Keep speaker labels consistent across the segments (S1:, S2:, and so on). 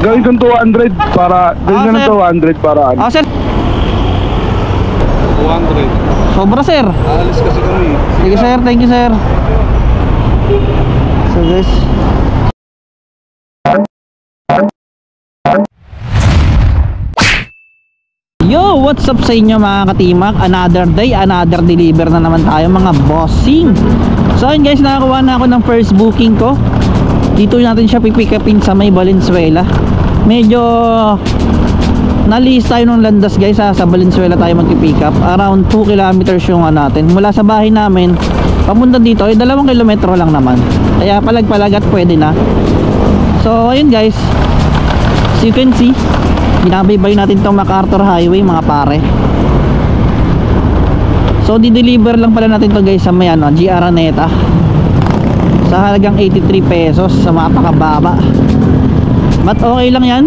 S1: Gawin kong 200 para, gawin ka ng 200 para ano.
S2: Sir.
S1: 200.
S2: Sobra, sir.
S1: Aalis kasi kami.
S2: Sige, sir. Thank you, sir. So, guys. Yo, what's up sa inyo mga katimak? Another day, another deliver na naman tayo mga bossing. So ayun guys, nakakuha na ako ng first booking ko. Dito natin siya pipick upin sa may Valenzuela. Medyo nalis tayo ng landas guys ha. Sa Valenzuela tayo magpipick up. Around 2 kilometers yung natin. Mula sa bahay namin papunta dito ay 2 kilometro lang naman. Kaya palag-palag at pwede na. So ayun guys, as you can see, binabaybay natin itong MacArthur Highway mga pare. So di-deliver lang pala natin to guys sa may GR Araneta sa halagang 83 pesos, sa mapakababa. But okay lang yan,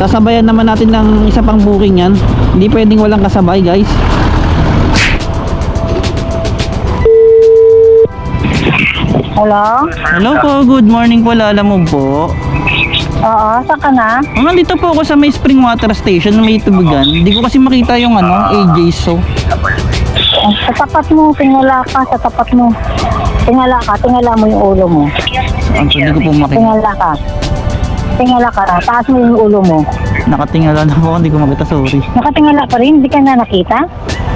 S2: sasabayan naman natin ng isa pang booking yan. Hindi pwedeng walang kasabay guys.
S3: Hello?
S2: Hello po, good morning po, Lala mo po.
S3: Oo, saan ka na?
S2: Nandito po ako sa may Spring Water Station na may tubigan. Hindi ko kasi makita yung AJ so.
S3: Sa tapat mo, tingala ka, sa tapat mo. Tingala ka, tingala mo yung ulo mo.
S2: Hindi ko po makita.
S3: Tingala ka. Tingala ka, taas mo yung ulo mo.
S2: Nakatingala na po, hindi ko makita, sorry.
S3: Nakatingala ka rin, hindi ka na nakita?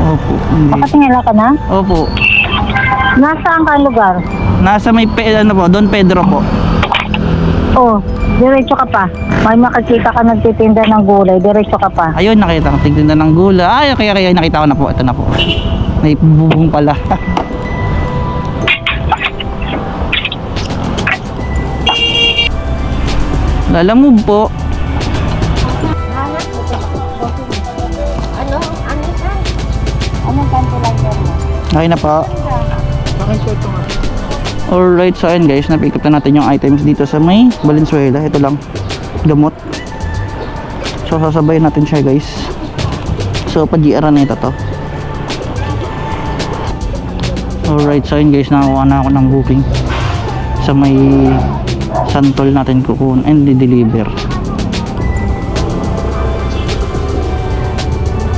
S2: Opo, hindi.
S3: Nakatingala ka na?
S2: Opo.
S3: Nasaan ka lugar?
S2: Nasa may Don Pedro po.
S3: Oh, diretso ka pa. May makikita ka nagtitinda ng gulay, diretso ka pa.
S2: Ayun, nakita ko, tignan ng gula. Ay, kaya nakita ko na po, ito na po. May bubong pala. Lalamove po.
S3: Anong kanto lang yan mo?
S2: Okay na po. Alright, so ayun guys, na-pick up na natin yung items dito sa may Valenzuela. Ito lang, gamot. So sasabayin natin siya guys. So pa-GR Araneta to. Alright, so ayun guys, nakakuha na ako ng booking sa may Santol natin kukunin and di-deliver.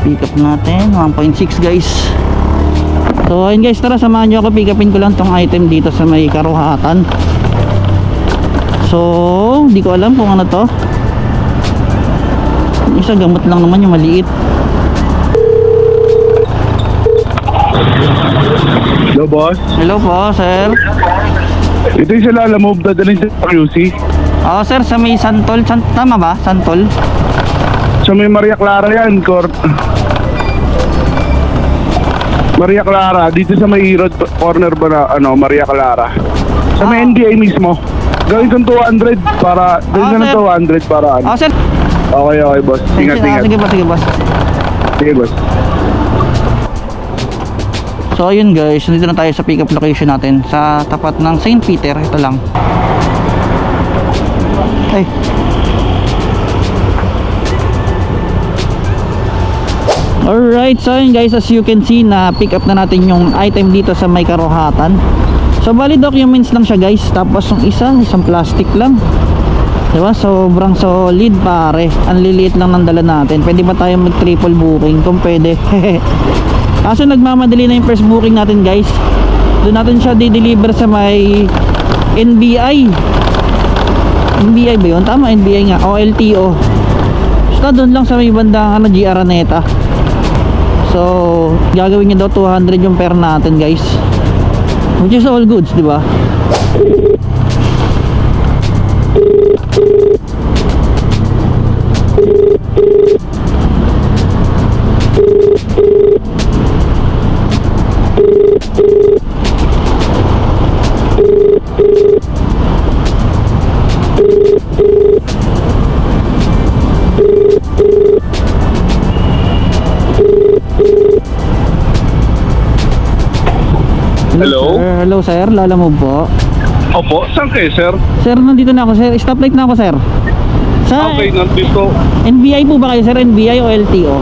S2: Pick up natin 1.6 guys. So ayun guys, tara samahan nyo ako, pick upin ko lang tong item dito sa may Karuhatan. So di ko alam kung ano to. Isa gamot lang naman yung maliit.
S1: Hello boss.
S2: Hello po sir.
S1: Ito yung sa Lalamove, dadalhin sa QC.
S2: Oo sir, sa may Santol, tama ba? Santol?
S1: Sa may Maria Clara yan, Maria Clara, dito sa may road corner ba na Maria Clara. Sa may NBI mismo. Gawin kong 200 para, gawin ka ng 200 para ano.
S2: Sir.
S1: Okay boss. Ingat.
S2: Sige boss.
S1: Sige boss.
S2: So ayun guys, nandito na tayo sa pick up location natin sa tapat ng St. Peter. Ito lang. Ay. Alright, so ayun guys, as you can see, na pick up na natin yung item dito sa may Karuhatan. So bali documents lang siya guys. Tapos yung isang plastic lang. Diba? Sobrang solid pare. Ang liliit lang ng dala natin. Pwede ba tayo mag triple booking? Kung pwede. Kaso nagmamadali na yung first booking natin guys. Doon natin siya di-deliver sa may NBI. NBI ba yun? Tama, NBI nga. O LTO. Basta doon lang sa may bandang GR Araneta. So gagawin niya daw 200 yung per natin guys. Which is all goods, diba?
S1: Hello?
S2: Hello sir, Lalamove po.
S1: Opo, saan kayo sir?
S2: Sir, nandito na ako sir. Stoplight na ako sir. Sa
S1: Okay, nandito.
S2: NBI po ba kayo sir? NBI o LTO?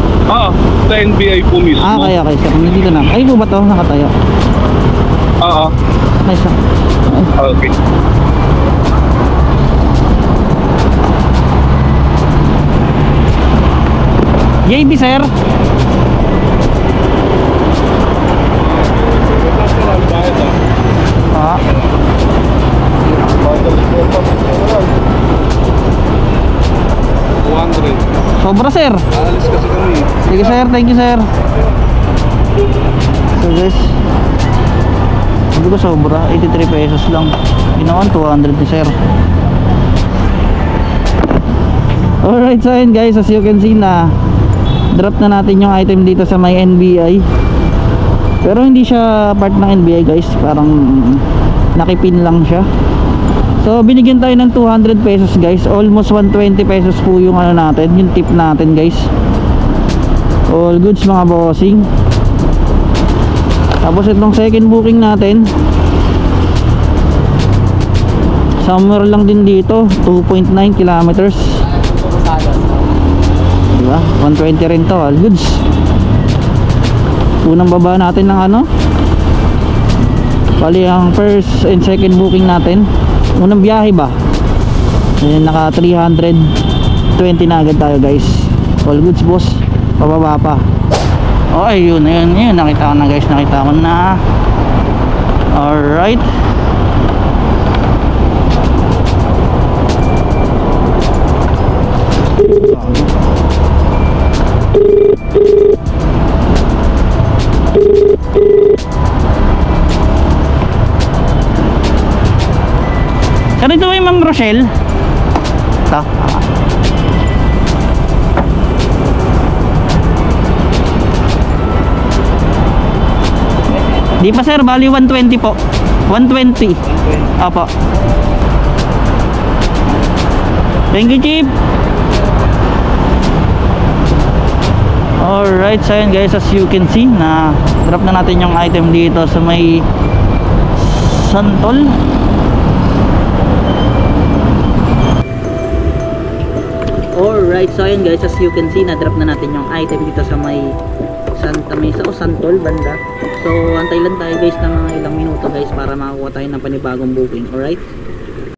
S1: Sa NBI po mismo.
S2: Okay sir, nandito na. Ay po ba to? Nakatayo. Ay sir.
S1: Okay.
S2: JB sir. Ah. Sobra sir.
S1: Aalis kasi kami.
S2: Sige sir, thank you sir. So guys, sabi ko sobra, 83 pesos lang. Ginawan 200 ni sir. Alright, so yun guys, as you can see na drop na natin yung item dito sa may NBI. Pero hindi siya part ng NBI guys, parang nakipin lang siya. So binigyan tayo ng 200 pesos guys, almost 120 pesos po yung ano natin, yung tip natin guys. All goods mga bossing. Tapos itong second booking natin, somewhere lang din dito, 2.9 kilometers. Diba? 120 rin to, all goods. Unang baba natin ng ano, bali ang first and second booking natin, unang biyahe ba, ayan, naka 320 na agad tayo guys. All goods boss, pababa pa. Oh ayun, nakita ko na guys, nakita ko na. Alright, sir, ito ba yung Ma'am Rochelle? Ito. Di pa sir, bali 120 po. 120. Opo. Thank you, Chief. Alright, so yun guys, as you can see, na drop na natin yung item dito sa may Santol. Alright, so yun guys, as you can see, na drop na natin yung item dito sa may Santa Mesa o Santol banda. So antay lang tayo guys ng mga ilang minuto guys para makakuha tayo ng panibagong booking. Alright.